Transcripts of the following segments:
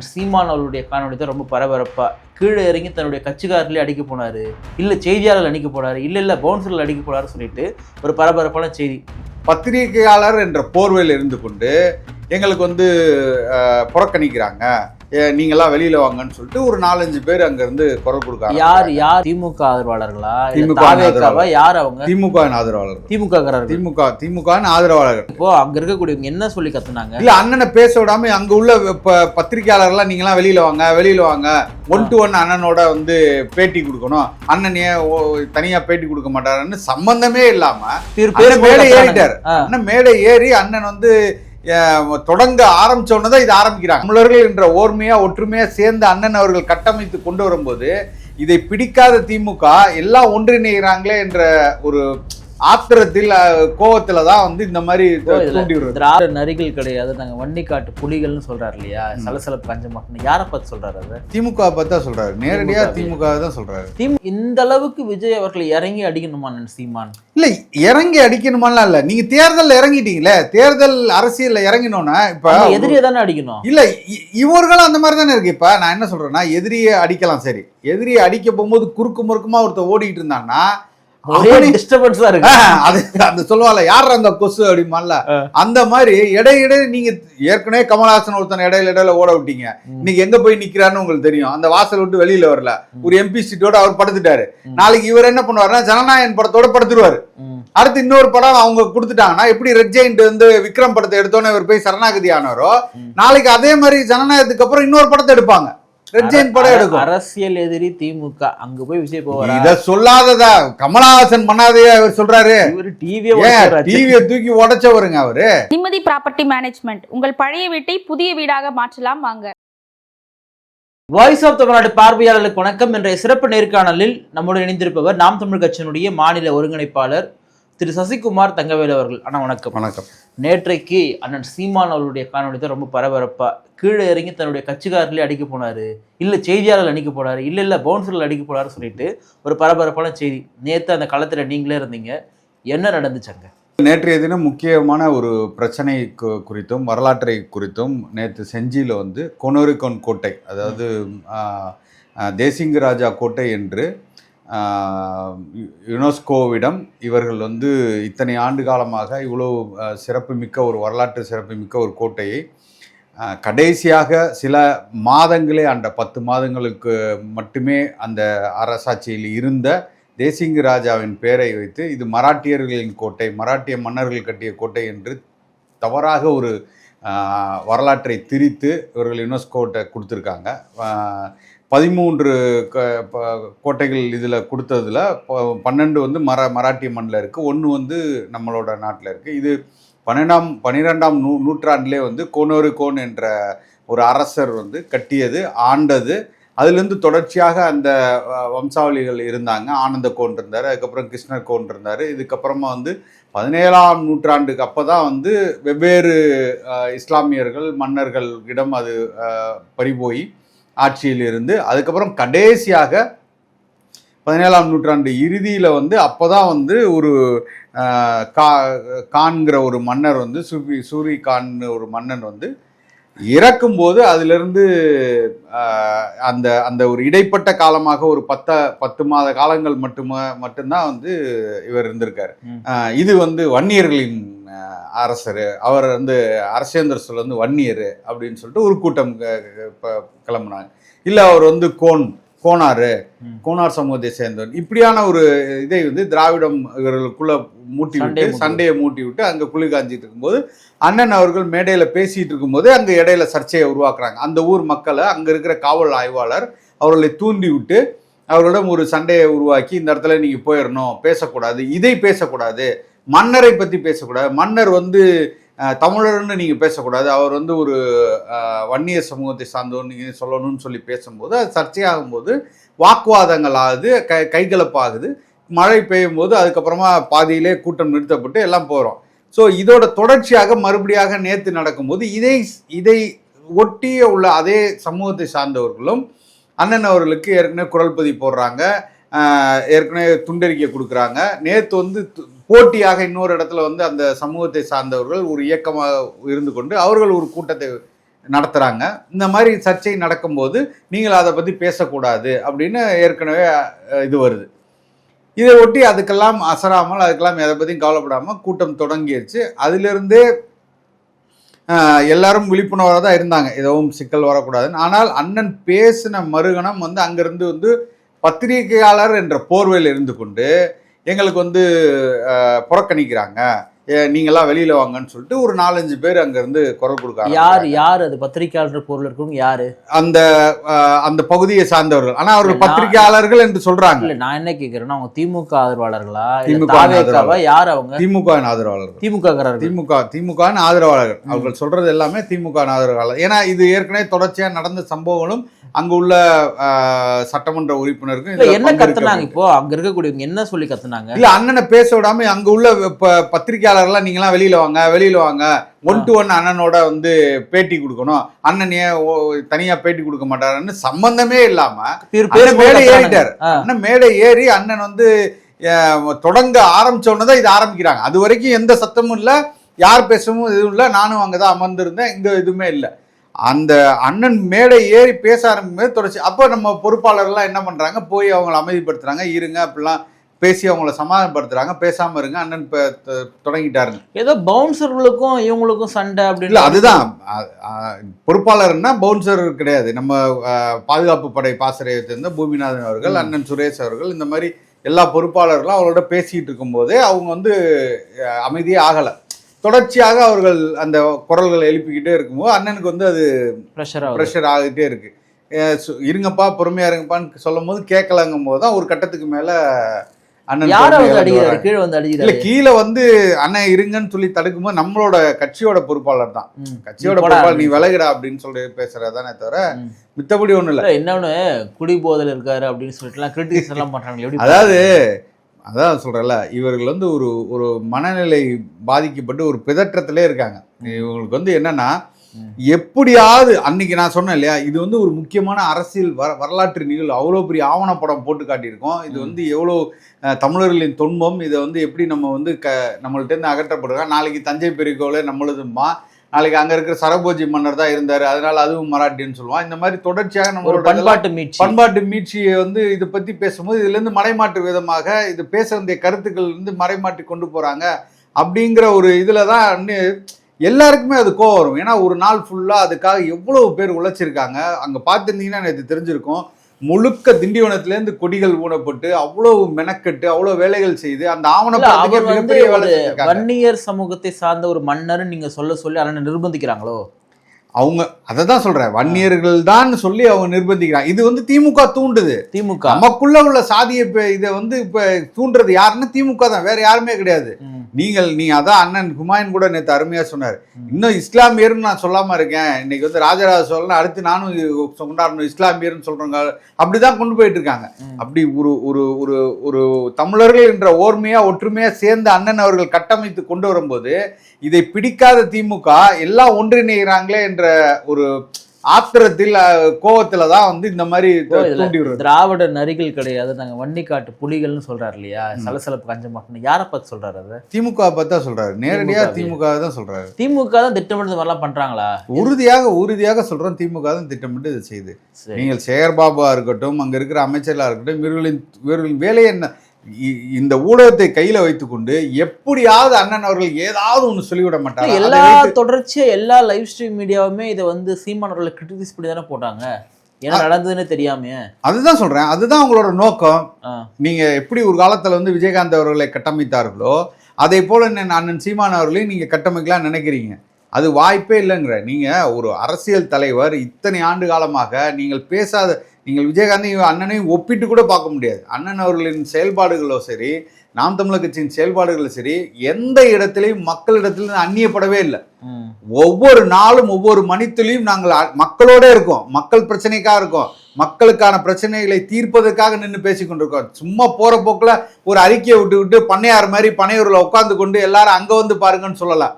அண்ணன் சீமான் அவருடைய காணொலி தான் ரொம்ப பரபரப்பா கீழே இறங்கி தன்னுடைய கட்சிக்காரர்களே அடிக்க போனாரு, இல்ல செய்தியாளர்கள் அடிக்க போனாரு, இல்ல பவுன்சர்கள் அடிக்க போனாரு சொல்லிட்டு ஒரு பரபரப்பான செய்தி. பத்திரிகையாளர் என்ற போர்வையில் இருந்து கொண்டு எங்களுக்கு புறக்கணிக்கிறாங்க, நீங்களாம் வெளியில வாங்கன்னு சொல்லிட்டு ஒரு 4-5 பேர் அங்க இருந்து குரல் கொடுக்காங்க. யார் திமுக ஆதரவாளர்களா? திமுக யார் அவங்க? திமுக ஆதரவாளர்கள். திமுக ஆதரவாளர்கள். இப்போ அங்க இருக்கக்கூடியவங்க என்ன சொல்லி கத்துனாங்க? இல்ல அண்ணனை பேச விடாம அங்க உள்ள பத்திரிகையாளர்கள்லாம் நீங்களாம் வெளியில வாங்க 1-to-1 அண்ணனோட பேட்டி கொடுக்கணும், அண்ணன் தனியா பேட்டி கொடுக்க மாட்டாருன்னு சம்பந்தமே இல்லாம மேடை ஏறிட்டார். அண்ணன் மேடை ஏறி அண்ணன் தொடங்க ஆரம்பிச்ச உடனே இதை ஆரம்பிக்கிறாங்க. தமிழர்கள் என்ற ஓர்மையா ஒற்றுமையா சேர்ந்து அண்ணன் அவர்கள் கட்டமைத்து கொண்டு வரும்போது இதை பிடிக்காத திமுக எல்லாம் ஒன்றிணைகிறாங்களே என்ற ஒரு ஆத்திரத்தில் கோவத்துல தான் இந்த மாதிரி தூண்டி விடுறது. திராவிட நரிகள் கிடையாது, நாங்க வன்னி காட்டு புலிகள்னு சொல்றாரு இல்லையா, சலசலப்பு பஞ்சமாக யாரை பார்த்து சொல்றாரு? அது திமுக பார்த்தா சொல்றாரு, நேரடியா திமுக தான் சொல்றாரு. இந்த அளவுக்கு விஜய் அவர்களை இறங்கி அடிக்கணுமா சீமான்? இல்ல இறங்கி அடிக்கணுமாலாம் இல்ல, நீங்க தேர்தல் இறங்கிட்டீங்களே, தேர்தல் அரசியல்ல இறங்கினோம்னா இப்ப எதிரியை தானே அடிக்கணும். இல்ல இவர்களும் அந்த மாதிரி தானே இருக்கு. இப்ப நான் என்ன சொல்றேன்னா, எதிரியை அடிக்கலாம், சரி, எதிரியை அடிக்க போகும்போது குறுக்கு முறுக்குமா ஒருத்தர் ஓடிட்டு இருந்தான்னா சொல்லுவாங்க, யார் அந்த கொசு அப்படிமால அந்த மாதிரி இடையிட நீங்க ஏற்கனவே கமல்ஹாசன் ஒருத்தன் இடையில ஓட விட்டீங்க, இன்னைக்கு எங்க போய் நிக்கிறான்னு உங்களுக்கு தெரியும். அந்த வாசல் விட்டு வெளியில வரல, ஒரு எம்பி சீட்டோட அவர் படுத்துட்டாரு. நாளைக்கு இவர் என்ன பண்ணுவாருன்னா ஜனநாயகன் படத்தோட படுத்துருவாரு. அடுத்து இன்னொரு படம் அவங்க கொடுத்துட்டாங்கன்னா எப்படி ரெட் ஜெயிண்ட் விக்ரம் படத்தை எடுத்தோன்னு இவர் போய் சரணாகதி ஆனாரோ, நாளைக்கு அதே மாதிரி ஜனநாயகத்துக்கு அப்புறம் இன்னொரு படத்தை எடுப்பாங்க, அரசியல் எதிரி திமுக. அங்க போய் விஜய் போவாரா? இத சொல்லாததா கமலஹாசன் பண்ணாதே அவர் சொல்றாரு. டிவியை தூக்கி உடைச்சவருங்க அவரு. நிம்மதி ப்ராப்பர்ட்டி மேனேஜ்மெண்ட், உங்கள் பழைய வீட்டை புதிய வீடாக மாற்றலாம் வாங்க. வாய்ஸ் ஆஃப் தமிழ்நாடு பார்வையாளர்களுக்கு வணக்கம். என்ற சிறப்பு நேர்காணலில் நம்முடன் இணைந்திருப்பவர் நாம் தமிழ் கட்சியினுடைய மாநில ஒருங்கிணைப்பாளர் திரு சசிகுமார் தங்கவேலு அவர்கள். அண்ணா வணக்கம். வணக்கம். நேற்றைக்கு அண்ணன் சீமான் அவருடைய காணொலி தான் ரொம்ப பரபரப்பா கீழே இறங்கி தன்னுடைய கட்சிக்காரர்களே அடிக்க போனாரு, இல்ல செய்தியாளர்கள் அடிக்க போனாரு, இல்ல பவுன்சர்கள் அடிக்க போனாரு சொல்லிட்டு ஒரு பரபரப்பான செய்தி. நேற்று அந்த களத்துல நீங்களே இருந்தீங்க, என்ன நடந்துச்சாங்க? நேற்றைய தினம் முக்கியமான ஒரு பிரச்சனை குறித்தும் வரலாற்றை குறித்தும் நேற்று செஞ்சியில் கொனோரிகோன் கோட்டை, அதாவது தேசிங்க ராஜா கோட்டை என்று யுனெஸ்கோவிடம் இவர்கள் இத்தனை ஆண்டு காலமாக இவ்வளோ சிறப்புமிக்க ஒரு வரலாற்று சிறப்புமிக்க ஒரு கோட்டையை கடைசியாக சில மாதங்களே, அந்த 10 மாதங்களுக்கு மட்டுமே அந்த அரசாட்சியில் இருந்த தேசிங்க ராஜாவின் பெயரை வைத்து இது மராட்டியர்களின் கோட்டை, மராட்டிய மன்னர்கள் கட்டிய கோட்டை என்று தவறாக ஒரு வரலாற்றை திரித்து இவர்கள் யுனெஸ்கோட்டை கொடுத்துருக்காங்க. 13 கோட்டைகள் இதில் கொடுத்ததில் 12 மராட்டிய மண்ணில் இருக்குது, 1 நம்மளோட நாட்டில் இருக்குது. இது 12ஆம் நூற்றாண்டிலே கோனோரிகோன் என்ற ஒரு அரசர் கட்டியது, ஆண்டது. அதுலேருந்து தொடர்ச்சியாக அந்த வம்சாவளிகள் இருந்தாங்க. ஆனந்த கோன் இருந்தார், அதுக்கப்புறம் கிருஷ்ணர் கோன் இருந்தார். இதுக்கப்புறமா 17ஆம் நூற்றாண்டுக்கு அப்போ தான் வெவ்வேறு இஸ்லாமியர்கள் மன்னர்களிடம் அது பறிபோய் ஆட்சியில் இருந்து, அதுக்கப்புறம் கடைசியாக 17ஆம் நூற்றாண்டு இறுதியில் அப்போ தான் ஒரு கான்கிற ஒரு மன்னர் சூரி கான் ஒரு மன்னன் இறக்கும்போது அதிலிருந்து அந்த அந்த ஒரு இடைப்பட்ட காலமாக ஒரு 10 மாத காலங்கள் மட்டும்தான் இவர் இருந்திருக்காரு. இது வன்னியர்களின் அரசர், அவர் அரசேந்திர சோழ வன்னியர் அப்படின்னு சொல்லிட்டு ஒரு கூட்டம் கிளம்புனாங்க. இல்லை அவர் கோனார் சமூகத்தை சேர்ந்தவர், இப்படியான ஒரு இதை திராவிடம் இவர்களுக்குள்ள சண்டையை மூட்டி விட்டு அங்கே குளி காஞ்சிட்டு இருக்கும்போது அண்ணன் அவர்கள் மேடையில் பேசிட்டு இருக்கும்போது அங்கே இடையில சர்ச்சையை உருவாக்குறாங்க. அந்த ஊர் மக்களை அங்கே இருக்கிற காவல் ஆய்வாளர் அவர்களை தூண்டி விட்டு அவர்களிடம் ஒரு சண்டையை உருவாக்கி, இந்த இடத்துல நீங்கள் போயிடணும், பேசக்கூடாது, இதை பேசக்கூடாது, மன்னரை பற்றி பேசக்கூடாது, மன்னர் தமிழர்னு நீங்கள் பேசக்கூடாது, அவர் ஒரு வன்னிய சமூகத்தை சார்ந்தவர்னு நீங்கள் சொல்லணும்னு சொல்லி பேசும்போது அது சர்ச்சையாகும்போது வாக்குவாதங்கள் ஆகுது, கைகலப்பாகுது. மழை பெய்யும் போது அதுக்கப்புறமா பாதியிலே கூட்டம் நிறுத்தப்பட்டு எல்லாம் போகிறோம். ஸோ இதோட தொடர்ச்சியாக மறுபடியாக நேற்று நடக்கும்போது இதை ஒட்டிய உள்ள அதே சமூகத்தை சார்ந்தவர்களும் அண்ணன் அவர்களுக்கு ஏற்கனவே குரல் பதிவு போடுறாங்க, ஏற்கனவே துண்டறிக்கை கொடுக்குறாங்க. நேற்று போட்டியாக இன்னொரு இடத்துல அந்த சமூகத்தை சார்ந்தவர்கள் ஒரு இயக்கமாக இருந்து கொண்டு அவர்கள் ஒரு கூட்டத்தை நடத்துகிறாங்க. இந்த மாதிரி சர்ச்சை நடக்கும்போது நீங்கள் அதை பற்றி பேசக்கூடாது அப்படின்னு ஏற்கனவே இது வருது. இதை ஒட்டி அதுக்கெல்லாம் அசராமல், அதுக்கெல்லாம் எதை பற்றியும் கவலைப்படாமல் கூட்டம் தொடங்கிடுச்சு. அதிலிருந்தே எல்லாரும் விழிப்புணர்வாக தான் இருந்தாங்க, எதுவும் சிக்கல் வரக்கூடாதுன்னு. ஆனால் அண்ணன் பேசின மறுகணம் வந்து அங்கேருந்து வந்து பத்திரிகையாளர் என்ற போர்வையில் இருந்து கொண்டு எங்களுக்கு வந்து புறக்கணிக்கிறாங்க, நீங்களாம் வெளியில வாங்கன்னு சொல்லிட்டு ஒரு 4-5 பேர் அங்க இருந்து குரல் கொடுக்க. யார் அது பத்திரிகையாளர் பொருள் இருக்கும்? யாரு அந்த பகுதியை சார்ந்தவர்கள். ஆனா அவர்கள் பத்திரிகையாளர்கள் என்று சொல்றாங்க. இல்ல நான் என்ன கேக்குறேன்னா, அவங்க திமுக ஆதரவாளர்களா? திமுக யார்? அவங்க திமுக ஆதரவாளர்கள். திமுக ஆதரவாளர்கள். அவர்கள் சொல்றது எல்லாமே திமுக ஆதரவாளர். ஏன்னா இது ஏற்கனவே தொடர்ச்சியா நடந்த சம்பவங்களும் அங்க உள்ள சட்டமன்ற உறுப்பினருக்கும் என்ன கத்துனாங்க. இப்போ அங்க இருக்கக்கூடியவங்க என்ன சொல்லி கத்துனாங்க? இல்ல அண்ணனை பேச விடாம அங்க உள்ள பத்திரிகையாளர்லாம் நீங்களாம் வெளியில வாங்க 1-to-1 அண்ணனோட வந்து பேட்டி கொடுக்கணும், அண்ணன் ஏன் தனியா பேட்டி கொடுக்க மாட்டாருன்னு சம்பந்தமே இல்லாம மேடை ஏறிட்டார். அண்ணன் மேடை ஏறி அண்ணன் வந்து தொடங்க ஆரம்பிச்ச உடனேதான் இது ஆரம்பிக்கிறாங்க. அது வரைக்கும் எந்த சத்தமும் இல்ல, யார் பேசவும் எதுவும் இல்லை. நானும் அங்கதான் அமர்ந்திருந்தேன், இங்க எதுவுமே இல்லை. அந்த அண்ணன் மேடை ஏறி பேச ஆரம்பிக்கும் தொடர்ச்சி. அப்போ நம்ம பொறுப்பாளர்லாம் என்ன பண்றாங்க, போய் அவங்களை அமைதிப்படுத்துறாங்க, இருங்க அப்படிலாம் பேசி அவங்கள சமாதானப்படுத்துறாங்க, பேசாம இருங்க, அண்ணன் தொடங்கிட்டாருங்க. ஏதோ பவுன்சர்களுக்கும் இவங்களுக்கும் சண்டை அப்படின்னு. இல்லை அதுதான் பொறுப்பாளர்னா பவுன்சர் கிடையாது. நம்ம பாதுகாப்பு படை பாசறையை சேர்ந்த பூமிநாதன் அவர்கள், அண்ணன் சுரேஷ் அவர்கள், இந்த மாதிரி எல்லா பொறுப்பாளர்களும் அவங்களோட பேசிட்டு இருக்கும் போதே அவங்க வந்து அமைதியே ஆகலை. தொடர்ச்சியாக அவர்கள் அந்த குரல்களை எழுப்பிக்கிட்டே இருக்கும்போது அண்ணனுக்கு வந்து அது ப்ரெஷர் ஆகிட்டே இருக்கு. இருங்கப்பா பொறுமையா இருங்கப்பான்னு சொல்லும் போது கேட்கலங்கும் போது தான் ஒரு கட்டத்துக்கு மேல அண்ணன் கீழே வந்து அண்ணன் இருங்கன்னு சொல்லி தடுக்கும்போது நம்மளோட கட்சியோட பொறுப்பாளர் தான், கட்சியோட பொறுப்பாளர் நீ விலகுடா அப்படின்னு சொல்லி பேசுறதானே தவிர மித்தபடி ஒண்ணும் இல்லை. இன்னொன்னு குடி போதல் இருக்காரு அப்படின்னு சொல்லிட்டு கிரிட்டிசிசம் எல்லாம் பண்றாங்க. அதான் சொல்றேன்ல, இவர்கள் வந்து ஒரு மனநிலை பாதிக்கப்பட்டு ஒரு பிதற்றத்திலே இருக்காங்க. இவங்களுக்கு வந்து என்னன்னா, எப்படியாவது அன்னைக்கு நான் சொன்னேன் இல்லையா, இது வந்து ஒரு முக்கியமான அரசியல் வரலாற்று நிகழ்வு. அவ்வளோ பெரிய ஆவணப்படம் போட்டு காட்டியிருக்கோம். இது வந்து எவ்வளோ தமிழர்களின் துன்பம், இதை வந்து எப்படி நம்ம வந்து நம்மள்ட்ட இருந்து அகற்றப்படுறோம். நாளைக்கு தஞ்சை பெரிய கோவிலே நம்மளதுமா, நாளைக்கு அங்க இருக்கிற சரபோஜி மன்னர் தான் இருந்தாரு, அதனால அதுவும் மராட்டின்னு சொல்லுவான். இந்த மாதிரி தொடர்ச்சியாக நம்ம பண்பாட்டு மீட்சியை வந்து இதை பத்தி பேசும்போது இதுல இருந்து மறைமாற்று விதமாக இது பேச வேண்டிய கருத்துக்கள் இருந்து மறைமாற்றி கொண்டு போறாங்க அப்படிங்கிற ஒரு இதுலதான் எல்லாருக்குமே அது கோவம் வரும். ஏன்னா ஒரு நாள் ஃபுல்லா அதுக்காக எவ்வளவு பேர் உழைச்சிருக்காங்க. அங்க பார்த்துருந்தீங்கன்னா எனக்கு தெரிஞ்சிருக்கும், முழுக்க திண்டிவனத்திலேருந்து கொடிகள் ஊனப்பட்டு அவ்வளவு மெனக்கட்டு அவ்வளவு வேலைகள் செய்து அந்த ஆவணப்படத்துக்கு வன்னியர் சமூகத்தை சார்ந்த ஒரு மன்னர் நீங்க சொல்லி அண்ணன் நிர்பந்திக்கிறாங்களோ? அவங்க அதை தான் சொல்றேன், வன்னியர்கள் தான் சொல்லி அவங்க நிர்பந்திக்கிறாங்க. இது வந்து திமுக தூண்டுது. திமுக நமக்குள்ள உள்ள சாதியை இதை வந்து இப்ப தூண்டுறது யாருன்னா திமுக தான், வேற யாருமே கிடையாது. நீ அதான் அண்ணன் ஹுமாயூன் கூட நேற்று அருமையா சொன்னார். இன்னும் இஸ்லாமியர்னு நான் சொல்லாம இருக்கேன், இன்னைக்கு வந்து ராஜராஜ சோழன் அடுத்து நானும் கொண்டாடணும் இஸ்லாமியர்னு சொல்றேங்க, அப்படிதான் கொண்டு போயிட்டு இருக்காங்க. அப்படி ஒரு ஒரு ஒரு ஒரு தமிழர்கள் என்ற ஓர்மையா ஒற்றுமையா சேர்ந்து அண்ணன் அவர்கள் கட்டமைத்து கொண்டு வரும்போது இதை பிடிக்காத திமுக எல்லாம் ஒன்றிணைகிறாங்களே என்ற ஒரு ஆத்திரத்தில் கோவத்துல தான் வந்து இந்த மாதிரி திராவிட நரிகள் கிடையாது, நாங்க வன்னி காட்டு புலிகள்னு சொல்றாரு இல்லையா, சலசலப்பு கஞ்ச மாட்டோம். யாரை பார்த்து சொல்றாரு? அது திமுக பார்த்தா சொல்றாரு, நேரடியா திமுக தான் சொல்றாரு. திமுக தான் திட்டமிட்டு மாதிரிலாம் பண்றாங்களா? உறுதியாக சொல்றோம், திமுக தான் திட்டமிட்டு இதை செய்யுது. நீங்கள் சேகர்பாபுவா இருக்கட்டும், அங்க இருக்கிற அமைச்சர்களா இருக்கட்டும், இவர்களின் வேலை என்ன, இந்த ஊடகத்தை கையில வைத்துக்கொண்டு எப்படியாவது அண்ணன் அவர்கள் ஏதாவது ஒண்ணு சொல்லிவிட மாட்டாங்க. எல்லா தொடர்ச்சியா எல்லா லைவ் ஸ்ட்ரீம் மீடியாவுமே இதை வந்து சீமான் அவர்களை கிரிட்டிசைஸ் பண்ணி தானே போட்டாங்க, என்ன நடந்ததுன்னு தெரியாம. அதுதான் சொல்றேன், அதுதான் உங்களோட நோக்கம். நீங்க எப்படி ஒரு காலத்துல வந்து விஜயகாந்த் அவர்களை கட்டமைத்தார்களோ அதே போல அண்ணன் சீமான் அவர்களையும் நீங்க கட்டமைக்கலாம் நினைக்கிறீங்க. அது வாய்ப்பே இல்லைங்கிற. நீங்க ஒரு அரசியல் தலைவர், இத்தனை ஆண்டு காலமாக நீங்கள் விஜயகாந்தையும் அண்ணனையும் ஒப்பிட்டு கூட பார்க்க முடியாது. அண்ணன் அவர்களின் செயல்பாடுகளோ சரி, நாம் தமிழர் கட்சியின் செயல்பாடுகளும் சரி, எந்த இடத்திலையும் மக்களிடத்திலிருந்து அந்நியப்படவே இல்லை. ஒவ்வொரு நாளும் ஒவ்வொரு மணித்துலையும் நாங்கள் மக்களோட இருக்கோம், மக்கள் பிரச்சனைக்காக இருக்கோம், மக்களுக்கான பிரச்சனைகளை தீர்ப்பதற்காக நின்று பேசி கொண்டிருக்கோம். சும்மா போற போக்குல ஒரு அறிக்கையை விட்டு பண்ணையார் மாதிரி பனையூரில் உட்கார்ந்து கொண்டு எல்லாரும் அங்க வந்து பாருங்கன்னு சொல்லலாம்.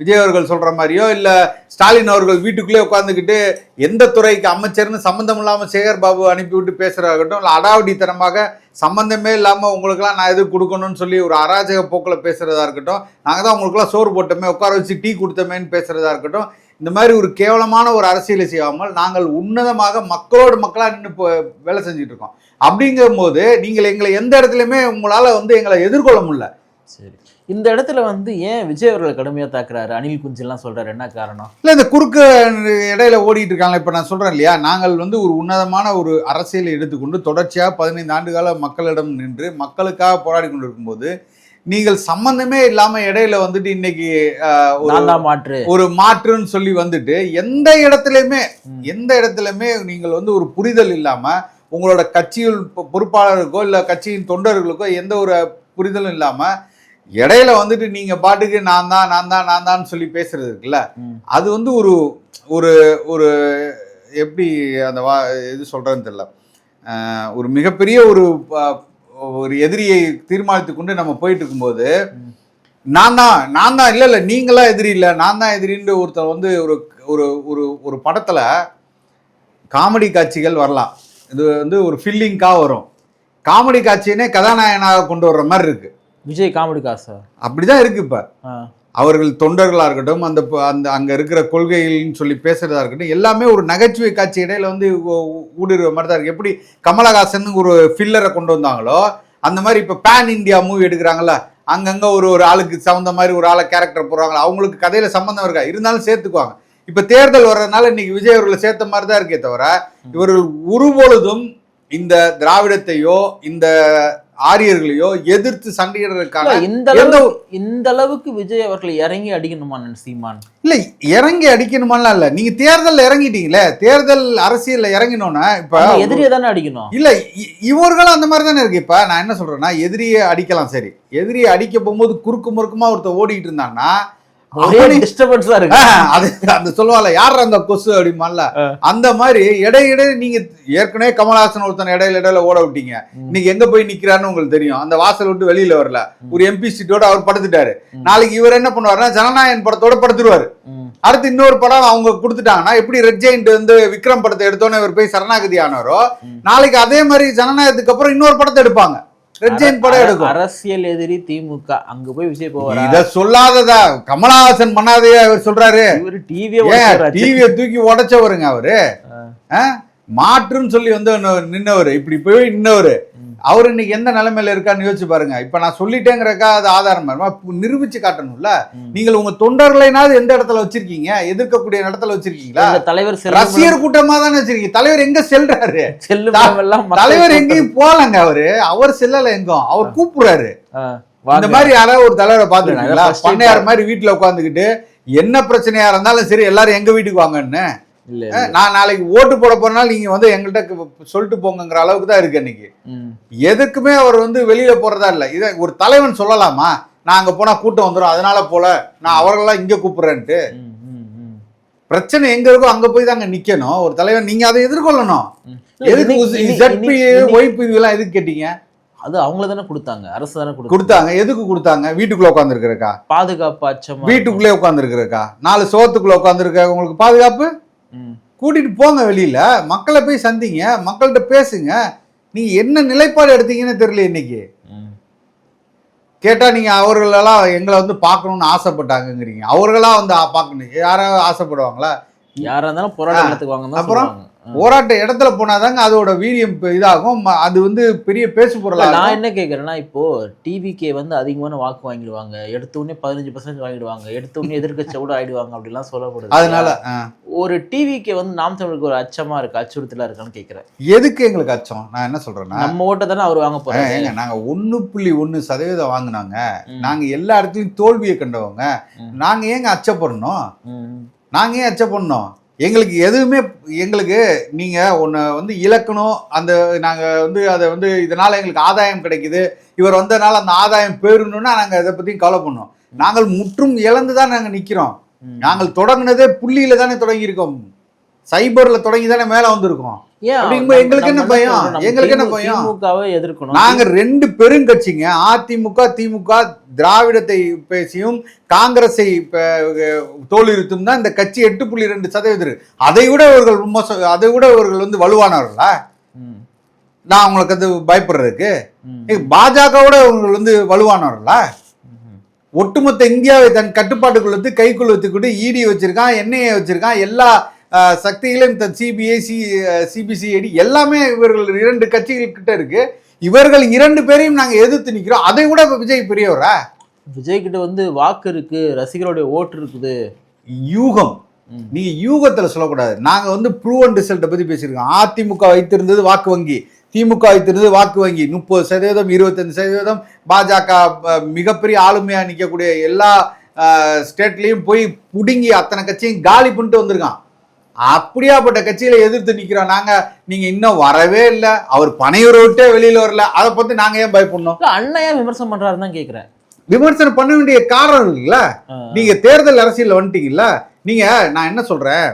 விஜய் அவர்கள் சொல்ற மாதிரியோ இல்ல ஸ்டாலின் அவர்கள் வீட்டுக்குள்ளே உட்காந்துக்கிட்டு எந்த துறைக்கு அமைச்சர்னு சம்பந்தம் இல்லாம சேகர் பாபு அனுப்பிவிட்டு பேசுறதாகட்டும், இல்ல அடாவடித்தனமாக சம்பந்தமே இல்லாம உங்களுக்குலாம் நான் எது கொடுக்கணும்னு சொல்லி ஒரு அராஜக போக்கில் பேசுறதா இருக்கட்டும், நாங்க தான் உங்களுக்குலாம் சோறு போட்டோமே, உட்கார வச்சு டீ கொடுத்தோமேன்னு பேசுறதா இருக்கட்டும், இந்த மாதிரி ஒரு கேவலமான ஒரு அரசியலை செய்யாமல் நாங்கள் உன்னதமாக மக்களோடு மக்களாக நின்று வேலை செஞ்சுட்டு இருக்கோம். அப்படிங்கும் போது நீங்கள் எங்களை எந்த இடத்துலையுமே உங்களால் வந்து எங்களை எதிர்கொள்ள முடியல. சரி, இந்த இடத்துல வந்து ஏன் விஜய் அவர்களை கடுமையாக தாக்குறாரு, அனில் குஞ்செல்லாம் சொல்றாரு, என்ன காரணம்? இல்லை, இந்த குறுக்கு இடையில ஓடிட்டு இருக்காங்க. இப்போ நான் சொல்கிறேன் இல்லையா, நாங்கள் வந்து ஒரு உன்னதமான ஒரு அரசியலை எடுத்துக்கொண்டு தொடர்ச்சியாக 15 ஆண்டுகால மக்களிடம் நின்று மக்களுக்காக போராடி கொண்டு இருக்கும்போது நீங்கள் சம்பந்தமே இல்லாமல் இடையில வந்துட்டு இன்னைக்கு ஒரு மாற்றுன்னு சொல்லி வந்துட்டு எந்த இடத்துலையுமே நீங்கள் வந்து ஒரு புரிதல் இல்லாமல் உங்களோட கட்சியில் பொறுப்பாளருக்கோ இல்லை கட்சியின் தொண்டர்களுக்கோ எந்த ஒரு புரிதலும் இல்லாமல் இடையில வந்துட்டு நீங்க பாட்டுக்கு நான் தான் சொல்லி பேசுறது இருக்குல்ல, அது வந்து ஒரு ஒரு ஒரு எப்படி அந்த இது சொல்றதுன்னு தெரியல. ஒரு மிகப்பெரிய ஒரு எதிரியை தீர்மானித்து கொண்டு நம்ம போயிட்டு இருக்கும்போது நான் தான் இல்லை நீங்களா எதிரி இல்லை நான் தான் எதிரின்னு ஒருத்தர் வந்து ஒரு ஒரு ஒரு ஒரு படத்துல காமெடி காட்சிகள் வரலாம், இது வந்து ஒரு ஃபில்லிங்காக வரும். காமெடி காட்சியினே கதாநாயகனாக கொண்டு வர்ற மாதிரி இருக்கு விஜய். காமெடி காசா அப்படிதான் இருக்கு. இப்ப அவர்கள் தொண்டர்களா இருக்கட்டும், அந்த அங்க இருக்கிற கொள்கைகள்னு சொல்லி பேசுறதா இருக்கட்டும், எல்லாமே ஒரு நகைச்சுவை காட்சி இடையில வந்து ஊடுருவ மாதிரி தான் இருக்கு. எப்படி கமலஹாசன் ஒரு ஃபில்லரை கொண்டு வந்தாங்களோ அந்த மாதிரி இப்ப பேன் இந்தியா மூவி எடுக்கிறாங்கல்ல, அங்கங்க ஒரு ஆளுக்கு சம்பந்த மாதிரி ஒரு ஆளை கேரக்டர் போடுறாங்களா, அவங்களுக்கு கதையில சம்பந்தம் இருக்கா, இருந்தாலும் சேர்த்துக்குவாங்க. இப்ப தேர்தல் வர்றதுனால இன்னைக்கு விஜய் அவர்களை சேர்த்த மாதிரி தான் இருக்கே தவிர இவர்கள் ஒருபொழுதும் இந்த திராவிடத்தையோ இந்த ஆரியர்களையோ எதிர்த்து சண்டையிடுறதுக்கான இந்த அளவுக்கு விஜய் அவர்களை இறங்கி அடிக்கணுமா சீமான்? இல்ல இறங்கி அடிக்கணுமாலாம் இல்ல, நீங்க தேர்தல் இறங்கிட்டீங்களே, தேர்தல் அரசியல்ல இறங்கினோன்னா இப்ப எதிரியை தானே அடிக்கணும். இல்ல இவர்களும் அந்த மாதிரி தானே இருக்கு. இப்ப நான் என்ன சொல்றேன்னா, எதிரியை அடிக்கலாம், சரி, எதிரியை அடிக்க போகும்போது குறுக்கு முறுக்குமா ஒருத்தர் ஓடிட்டு இருந்தான்னா அந்த சொல்லுவாங்கல்ல, யார் அந்த கொசு அப்படிமால, அந்த மாதிரி இடையிடையே நீங்க ஏற்கனவே கமலஹாசன் ஒருத்தன் இடையில ஓட விட்டீங்க. இன்னைக்கு எங்க போய் நிக்கிறாருன்னு உங்களுக்கு தெரியும். அந்த வாசல் விட்டு வெளியில வரல, ஒரு எம்பி சீட்டோட அவர் படுத்துட்டாரு. நாளைக்கு இவர் என்ன பண்ணுவாருன்னா ஜனநாயகன் படத்தோட படுத்துருவாரு. அடுத்து இன்னொரு படம் அவங்க கொடுத்துட்டாங்கன்னா, எப்படி ரெட் ஜெயிண்ட் வந்து விக்ரம் படத்தை எடுத்தோன்னு இவர் போய் சரணாகதி ஆனாரோ, நாளைக்கு அதே மாதிரி ஜனநாயகத்துக்கு அப்புறம் இன்னொரு படத்தை எடுப்பாங்க, படம் எடுக்கும். அரசியல் எதிரி திமுக, அங்க போய் விஜய் போவாரா? இத சொல்லாததா கமலஹாசன் பண்ணாதே அவர் சொல்றாரு. டிவியை தூக்கி உடைச்சவருங்க அவரு. மாற்றுன்னு சொல்லி வந்து நின்னவரு, இப்படி போய் நின்னவரு. அவர் இன்னைக்கு எந்த நிலைமையில இருக்கான்னு யோசிச்சு பாருங்க. இப்ப நான் சொல்லிட்டேங்கிறக்கா அது ஆதாரம் நிரூபிச்சு காட்டணும்ல. நீங்கள் உங்க தொண்டர்களைனாவது எந்த இடத்துல வச்சிருக்கீங்க, எதிர்க்கக்கூடிய இடத்துல வச்சிருக்கீங்களா? தலைவர் ரசிகர் கூட்டமா தானே வச்சிருக்கீங்க. தலைவர் எங்க செல்றாரு? தலைவர் எங்கேயும் போலங்க, அவர் செல்லல எங்கும், அவர் கூப்பிடுறாரு. இந்த மாதிரி யாராவது ஒரு தலைவரை பாத்துருக்கீங்களா? பண்ணையார் மாதிரி வீட்டுல உட்காந்துக்கிட்டு என்ன பிரச்சனையா இருந்தாலும் சரி எல்லாரும் எங்க வீட்டுக்கு வாங்கன்னு, நான் நாளைக்கு ஓட்டு போட போறனால நீங்க வந்து எங்கள்கிட்ட சொல்லிட்டு போங்கிற அளவுக்கு தான் இருக்கு இன்னைக்கு. எதுக்குமே அவர் வந்து வெளியில போறதா இல்ல. இதை ஒரு தலைவன் சொல்லலாமா, நான் அங்க போனா கூட்டம் வந்துடும் அதனால போல, நான் அவர்களெல்லாம் இங்க கூப்பிடுறேன்ட்டு? பிரச்சனை எங்க இருக்கோ அங்க போய் தாங்க நிக்கணும் ஒரு தலைவன். நீங்க அதை எதிர்கொள்ளணும். எதுக்கு இதெல்லாம் எதுக்கு கேட்டீங்க? அது அவங்கள தானே கொடுத்தாங்க, அரசு தானே கொடுத்தாங்க. எதுக்கு கொடுத்தாங்க? வீட்டுக்குள்ள உட்கார்ந்து இருக்கிறக்கா? பாதுகாப்பு அச்சம். வீட்டுக்குள்ளே உட்கார்ந்து இருக்கிறக்கா? 4 சோத்துக்குள்ள உட்கார்ந்து இருக்க உங்களுக்கு பாதுகாப்பு? கூட்டிட்டு போங்க வெளியில, மக்களை போய் சந்திங்க, மக்கள்கிட்ட பேசுங்க. நீங்க என்ன நிலைப்பாடு எடுத்தீங்கன்னு தெரியல. இன்னைக்கு கேட்டா நீங்க அவர்களெல்லாம் எங்களை வந்து பார்க்கணும்னு ஆசைப்பட்டாங்கிறீங்க. அவர்களா வந்து பார்க்கணும், யாராவது ஆசைப்படுவாங்களா? யாரா இருந்தாலும் போராட்டத்துக்கு வாங்க. அப்புறம் போராட்ட இடத்துல போனாதாங்க அதோட வீரியம் இதாகும். அது வந்து பெரிய பேசு பொருளா. நான் என்ன கேட்கறேன்னா, இப்போ டிவிகே வந்து அதிகமான வாக்கு வாங்கிடுவாங்க, எடுத்த உடனே 15% வாங்கிடுவாங்க, எடுத்த உடனே எதிர்க்கட்சி கூட ஆயிடுவாங்க அப்படிலாம் சொல்லப்படுது. அதனால ஒரு டிவிகே வந்து நாம் தமிழுக்கு ஒரு அச்சமா இருக்கு, அச்சுறுத்தலா இருக்கான்னு கேட்கிறேன். எதுக்கு எங்களுக்கு அச்சம்? நான் என்ன சொல்றேன்னா, நம்ம ஓட்ட தானே அவர் வாங்க போறாங்க. நாங்க 1.1% வாங்கினாங்க, நாங்க எல்லா இடத்துலயும் தோல்வியை கண்டவங்க, நாங்க ஏங்க அச்சப்படணும்? நாங்க ஏன் அச்சப்படணும்? எங்களுக்கு எதுவுமே, எங்களுக்கு நீங்கள் ஒன்று வந்து இழக்கணும், அந்த நாங்கள் வந்து அதை வந்து இதனால் எங்களுக்கு ஆதாயம் கிடைக்குது, இவர் வந்ததுனால அந்த ஆதாயம் போயிடணும்னா நாங்கள் இதை பற்றியும் கவலை பண்ணோம். நாங்கள் முற்றும் இழந்து தான் நாங்கள் நிற்கிறோம். நாங்கள் தொடங்கினதே புள்ளியில் தானே தொடங்கியிருக்கோம், சைபரில் தொடங்கி தானே மேலே வந்திருக்கோம். எங்களுக்கு என்ன பயம்? எங்களுக்கு என்ன பயம்? எதிர்க்கணும். நாங்க 2 பெருங்கட்சிங்க, அதிமுக திமுக, திராவிடத்தை பேசியும் காங்கிரஸை தோலுரித்தும் தான் இந்த கட்சி 8.2%. அதை விட அவர்கள் வந்து வலுவானவர்களா? நான் அவங்களுக்கு வந்து பயப்படுறதுக்கு பாஜகவோட அவர்கள் வந்து வலுவானவர்களா? ஒட்டுமொத்த இந்தியாவை தன் கட்டுப்பாட்டுக்குள்ள வைத்து கைக்குள்ள வச்சுக்கிட்டு இடி வச்சிருக்கான், என்ஐஏ வச்சிருக்கான், எல்லா சக்திகளையும் தன் சிபிஐ சிபிசிஐடி எல்லாமே இவர்கள் 2 கட்சிகள் கிட்ட இருக்கு. இவர்கள் 2 பேரையும் நாங்க எதிர்த்து நிக்கிறோம். அதை கூட விஜய் பெரியவரா? விஜய் கிட்ட வந்து வாக்கு இருக்கு, ரசிகர்களுடைய ஓட்டு இருக்குது. யூகம், நீங்க யூகத்துல சொல்லக்கூடாது. நாங்க வந்து ப்ரூவ் அண்ட் ரிசல்ட்டை பத்தி பேசியிருக்கோம். அதிமுக வைத்திருந்தது வாக்கு வங்கி, திமுக வைத்திருந்தது வாக்கு வங்கி. 30%, 25%. பாஜக மிகப்பெரிய ஆளுமையா நிற்கக்கூடிய எல்லா ஸ்டேட்லயும் போய் புடுங்கி அத்தனை கட்சியும் காலி பண்ணிட்டு வந்திருக்கான். அப்படியாப்பட்ட கட்சியில எதிர்த்து நிக்கிறோம் நாங்க. நீங்க இன்னும் வரவே இல்லை, அவர் பனையூரை விட்டே வெளியில வரல. அதை பத்தி நாங்க ஏன் பயப்படணும்? அண்ணன் விமர்சனம் பண்றாருன்னு தான் கேட்கிறேன். விமர்சனம் பண்ண வேண்டிய காரணம் இருக்குல்ல. நீங்க தேர்தல் அரசியல் வந்துட்டீங்கல்ல. நீங்க நான் என்ன சொல்றேன்,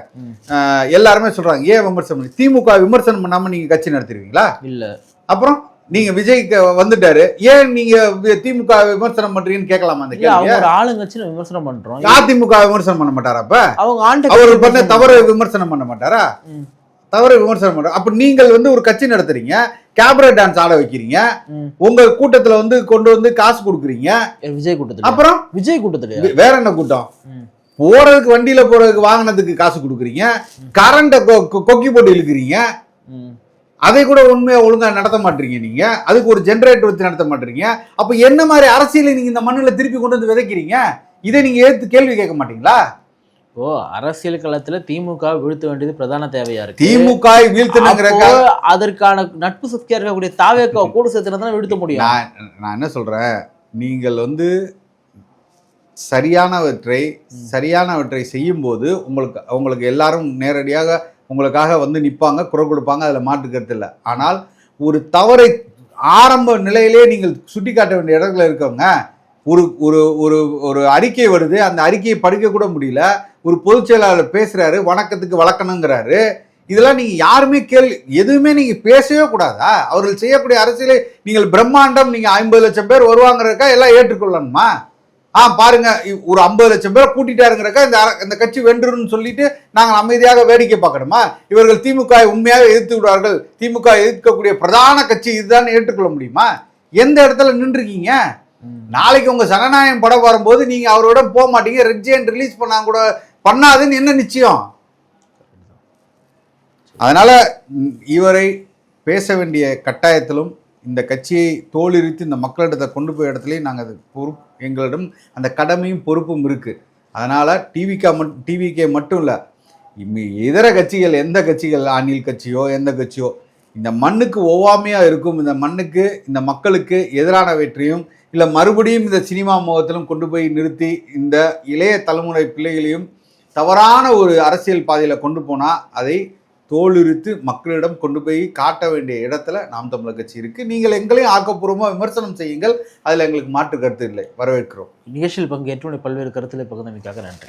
எல்லாருமே சொல்றாங்க ஏன் விமர்சனம் பண்ணி, திமுக விமர்சனம் பண்ணாம நீங்க கட்சி நடத்திருவீங்களா? இல்ல. அப்புறம் நீங்க விஜய்க்கு வந்துட்டாரு, ஏன் நீங்க திமுக விமர்சனம் பண்றீங்கன்னு கேட்கலாமா? அந்த கேள்வி ஒரு ஆளுங்கட்சியில விமர்சனம் பண்றோம். அதிமுக விமர்சனம் பண்ண மாட்டாரா? அப்ப அவங்க அவர் பண்ண தவறு விமர்சனம் பண்ண மாட்டாரா? தவறு விமர்சனம் பண்ற. அப்ப நீங்கள் வந்து ஒரு கட்சி நடத்துறீங்க, கேபரே டான்ஸ் ஆட வைக்கிறீங்க, உங்க கூட்டத்துல வந்து கொண்டு வந்து காசு கொடுக்குறீங்க. விஜய் கூட்டத்துல. அப்புறம் விஜய் கூட்டத்துல வேற என்ன கூட்டம்? போறதுக்கு, வண்டியில போறதுக்கு, வாகனத்துக்கு காசு கொடுக்குறீங்க, கரண்ட கொக்கி போட்டு இழுக்கிறீங்க. அதை கூட உண்மையா ஒழுங்கா நடத்த மாட்டீங்க. நீங்க அதுக்கு ஒரு ஜெனரேட்டர் வச்சு நடத்த மாட்டீங்க. அப்ப என்ன மாதிரி அரசியலை நீங்க இந்த மண்ணுல திருப்பி கொண்டு வந்து விதைக்கிறீங்க? இதை நீங்க ஏத்து கேள்வி கேட்க மாட்டீங்களா? ஓ, அரசியல் களத்துல திமுக வீழ்த்த வேண்டியது பிரதான தேவையா இருக்கு. திமுக வீழ்த்தணுங்கிற அதற்கான நட்பு சக்தியா இருக்கக்கூடிய தாவேக கூட சேர்த்துனா வீழ்த்த முடியும். நான் என்ன சொல்றேன், நீங்கள் வந்து சரியானவற்றை செய்யும் போது உங்களுக்கு எல்லாரும் நேரடியாக உங்களுக்காக வந்து நிற்பாங்க, குரல் கொடுப்பாங்க. அதில் மாற்று கருத்து இல்லை. ஆனால் ஒரு தவறை ஆரம்ப நிலையிலே நீங்கள் சுட்டி காட்ட வேண்டிய இடத்துல இருக்கவங்க, ஒரு ஒரு ஒரு ஒரு அறிக்கை வருது, அந்த அறிக்கையை படிக்க கூட முடியல, ஒரு பொதுச் செயலாளர் பேசுறாரு, வணக்கத்துக்கு வழக்கணுங்கிறாரு. இதெல்லாம் நீங்க யாருமே எதுவுமே நீங்க பேசவே கூடாதா? அவர்கள் செய்யக்கூடிய அரசியலை நீங்கள் பிரம்மாண்டம், நீங்க 50 லட்சம் பேர் வருவாங்கிறக்கா எல்லாம் ஏற்றுக்கொள்ளணுமா? பாருங்க, ஒரு 50 லட்சம் பேரை கூட்டிட்டாருங்கிறக்கா இந்த கட்சி வென்றுன்னு சொல்லிட்டு நாங்கள் அமைதியாக வேடிக்கை பார்க்கணுமா? இவர்கள் திமுக உண்மையாக எதிர்த்து விடுவார்கள், திமுக எதிர்க்கக்கூடிய பிரதான கட்சி இதுதான் ஏற்றுக்கொள்ள முடியுமா? எந்த இடத்துல நின்றுருக்கீங்க? நாளைக்கு உங்க சனநாயகம் படம் வரும்போது நீங்க அவரோட போக மாட்டீங்க. ரெட் ஜெயண்ட் ரிலீஸ் பண்ணா கூட பண்ணாதுன்னு என்ன நிச்சயம்? அதனால இவரை பேச வேண்டிய கட்டாயத்திலும், இந்த கட்சியை தோலுரித்து இந்த மக்களிடத்தை கொண்டு போய் இடத்துலையும் நாங்கள் எங்களிடம் அந்த கடமையும் பொறுப்பும் இருக்கு. அதனால டிவிகே மட்டும் இல்லை, இதர கட்சிகள், எந்த கட்சிகள், அணில் கட்சியோ எந்த கட்சியோ இந்த மண்ணுக்கு ஒவ்வாமையா இருக்கும், இந்த மண்ணுக்கு இந்த மக்களுக்கு எதிரானவற்றையும் இல்லை மறுபடியும் இந்த சினிமா முகத்திலும் கொண்டு போய் நிறுத்தி இந்த இளைய தலைமுறை பிள்ளைகளையும் தவறான ஒரு அரசியல் பாதையில் கொண்டு போனால் அதை தோலுரித்து மக்களிடம் கொண்டு போய் காட்ட வேண்டிய இடத்துல நாம் தமிழர் கட்சி இருக்கு. நீங்கள் எங்களையும் ஆக்கப்பூர்வமாக விமர்சனம் செய்யுங்கள், அதில் எங்களுக்கு மாற்று கருத்து இல்லை, வரவேற்கிறோம். நிகழ்ச்சியில் பங்கேற்று பல்வேறு கருத்துக்களை பகிர்ந்தமைக்காக நன்றி.